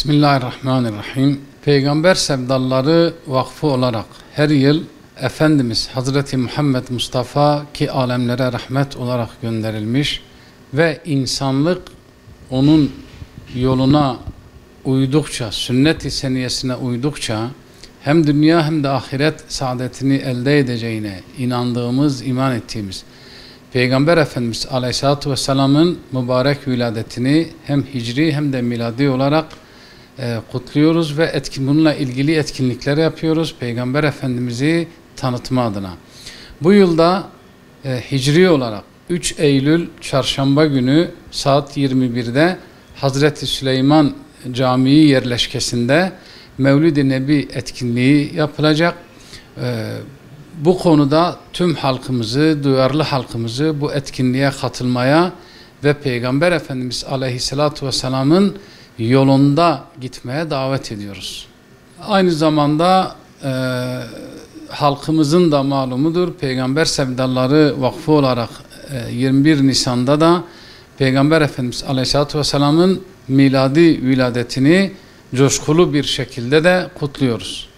Bismillahirrahmanirrahim. Peygamber Sevdaları Vakfı olarak her yıl Efendimiz Hazreti Muhammed Mustafa ki alemlere rahmet olarak gönderilmiş ve insanlık onun yoluna uydukça, sünnet-i seniyesine uydukça hem dünya hem de ahiret saadetini elde edeceğine inandığımız, iman ettiğimiz Peygamber Efendimiz Aleyhisselatü Vesselam'ın mübarek viladetini hem hicri hem de miladi olarak kutluyoruz ve bununla ilgili etkinlikler yapıyoruz Peygamber Efendimiz'i tanıtma adına. Bu yılda hicri olarak 3 Eylül Çarşamba günü saat 21'de Hazreti Süleyman Camii yerleşkesinde Mevlid-i Nebi etkinliği yapılacak. Bu konuda tüm halkımızı, duyarlı halkımızı bu etkinliğe katılmaya ve Peygamber Efendimiz Aleyhisselatü Vesselam'ın yolunda gitmeye davet ediyoruz. Aynı zamanda halkımızın da malumudur. Peygamber Sevdaları Vakfı olarak 21 Nisan'da da Peygamber Efendimiz Aleyhisselatü Vesselam'ın miladi viladetini coşkulu bir şekilde de kutluyoruz.